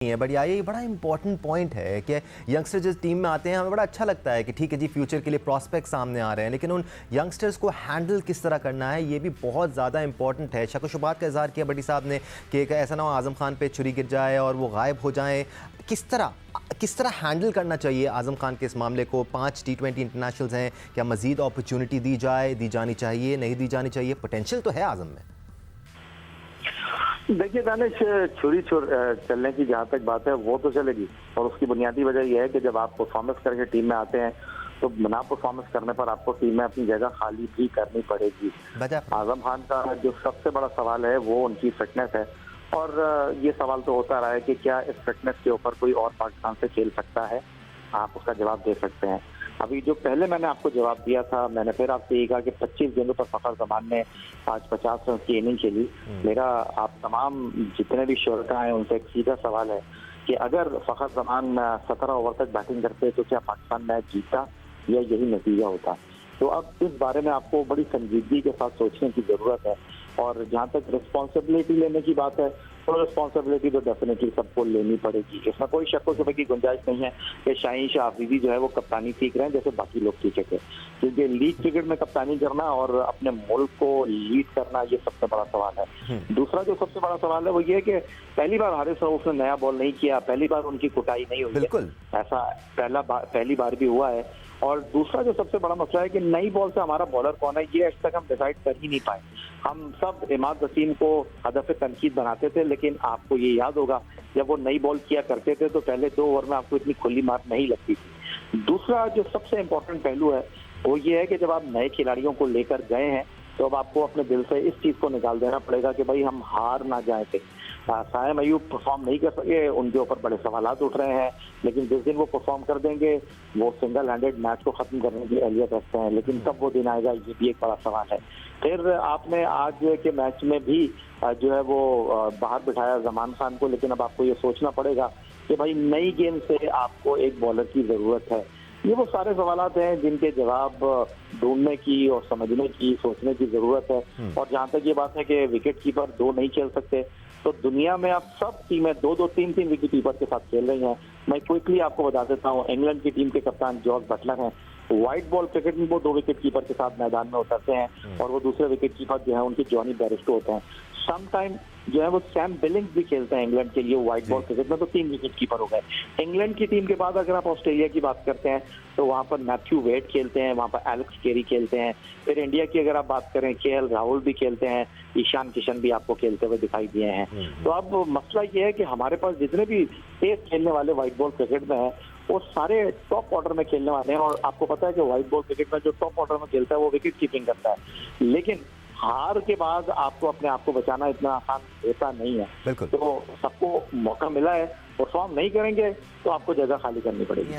है। बट ये बड़ा इंपॉर्टेंट पॉइंट है कि यंगस्टर जिस टीम में आते हैं हमें बड़ा अच्छा लगता है कि ठीक है जी फ्यूचर के लिए प्रॉस्पेक्ट सामने आ रहे हैं, लेकिन उन यंगस्टर्स को हैंडल किस तरह करना है ये भी बहुत ज़्यादा इंपॉर्टेंट है। शक-ओ-शुबात का इज़हार किया बड़ी साहब ने कि ऐसा ना हो आज़म खान पे छुरी गिर जाए और वो गायब हो जाएं। किस तरह हैंडल करना चाहिए आज़म खान के इस मामले को? 5 T20 इंटरनेशनल्स हैं, क्या मज़ीद अपॉर्चुनिटी दी जानी चाहिए, नहीं दी जानी चाहिए? पोटेंशियल तो है आज़म में। देखिए दानिश, छुरी चलने की जहाँ तक बात है वो तो चलेगी, और उसकी बुनियादी वजह यह है कि जब आप परफॉर्मेंस करके टीम में आते हैं तो ना परफॉर्मेंस करने पर आपको टीम में अपनी जगह खाली भी करनी पड़ेगी। आजम खान का जो सबसे बड़ा सवाल है वो उनकी फिटनेस है, और ये सवाल तो होता रहा है कि क्या इस फिटनेस के ऊपर कोई और पाकिस्तान से खेल सकता है। आप उसका जवाब दे सकते हैं। अभी जो पहले मैंने आपको जवाब दिया था, मैंने फिर आपसे ये कहा कि 25 गेंदों पर फखर जमान ने आज 50 रन की इनिंग खेली। मेरा आप तमाम जितने भी श्रोता हैं उनसे एक सीधा सवाल है कि अगर फखर जमान 17 ओवर तक बैटिंग करते तो क्या पाकिस्तान मैच जीतता या यही नतीजा होता? तो अब इस बारे में आपको बड़ी संजीदगी के साथ सोचने की जरूरत है। और जहाँ तक रिस्पॉन्सिबिलिटी लेने की बात है तो रिस्पॉन्सिबिलिटी तो डेफिनेटली सबको लेनी पड़ेगी। इसमें कोई शक व शुबे की गुंजाइश नहीं है कि शाहीन शाह अफरीदी जो है वो कप्तानी सीख रहे हैं जैसे बाकी लोग सीखे थे, क्योंकि लीग क्रिकेट में कप्तानी करना और अपने मुल्क को लीड करना ये सबसे बड़ा सवाल है। दूसरा जो सबसे बड़ा सवाल है वो ये है कि पहली बार हारिस रऊफ ने नया बॉल नहीं किया, पहली बार उनकी कुटाई नहीं हुई है, ऐसा पहली बार भी हुआ है। और दूसरा जो सबसे बड़ा मसला है कि नई बॉल से हमारा बॉलर कौन है ये आज तक हम डिसाइड कर ही नहीं पाए। हम सब इमाद वसीम को हदफ तनकीद बनाते थे, लेकिन आपको ये याद होगा जब वो नई बॉल किया करते थे तो पहले 2 ओवर में आपको इतनी खुली मार नहीं लगती थी। दूसरा जो सबसे इम्पोर्टेंट पहलू है वो ये है कि जब आप नए खिलाड़ियों को लेकर गए हैं तो अब आपको अपने दिल से इस चीज को निकाल देना पड़ेगा कि भाई हम हार ना जाए थे। सायम अयूब परफॉर्म नहीं कर सके, उनके ऊपर बड़े सवालात उठ रहे हैं, लेकिन जिस दिन वो परफॉर्म कर देंगे वो सिंगल हैंडेड मैच को खत्म करने की अहलियत रखते हैं, लेकिन कब वो दिन आएगा ये भी एक बड़ा सवाल है। फिर आपने आज के मैच में भी जो है वो बाहर बिठाया जमान खान को, लेकिन अब आपको ये सोचना पड़ेगा कि भाई नई गेंद से आपको एक बॉलर की जरूरत है। ये वो सारे सवालात हैं जिनके जवाब ढूंढने की और समझने की, सोचने की जरूरत है। और जहाँ तक ये बात है कि विकेट कीपर 2 नहीं खेल सकते, तो दुनिया में अब सब टीमें 2-2, 3-3 विकेट कीपर के साथ खेल रही हैं। मैं क्विकली आपको बता देता हूँ, इंग्लैंड की टीम के कप्तान जॉर्ज बटलर हैं। व्हाइट बॉल क्रिकेट में वो 2 विकेट कीपर के साथ मैदान में उतरते हैं, और वो दूसरे विकेट कीपर जो है उनके जॉनी बेयरस्टो होते हैं। समटाइम जो है वो सैम बिलिंग्स भी खेलते हैं इंग्लैंड के लिए व्हाइट बॉल क्रिकेट में, तो 3 विकेट कीपर हो गए। इंग्लैंड की टीम के बाद अगर आप ऑस्ट्रेलिया की बात करते हैं तो वहां पर मैथ्यू वेड खेलते हैं, वहां पर एलेक्स केरी खेलते हैं। फिर इंडिया की अगर आप बात करें केएल राहुल भी खेलते हैं, ईशान किशन भी आपको खेलते हुए दिखाई दिए हैं। तो अब मसला ये है कि हमारे पास जितने भी तेज खेलने वाले व्हाइट बॉल क्रिकेट में है वो सारे टॉप ऑर्डर में खेलने वाले हैं। और आपको पता है कि व्हाइट बॉल क्रिकेट में जो टॉप ऑर्डर में खेलता है वो विकेट कीपिंग करता है, लेकिन हार के बाद आपको अपने आप को बचाना इतना आसान होता नहीं है। तो सबको मौका मिला है, परफॉर्म नहीं करेंगे तो आपको जगह खाली करनी पड़ेगी।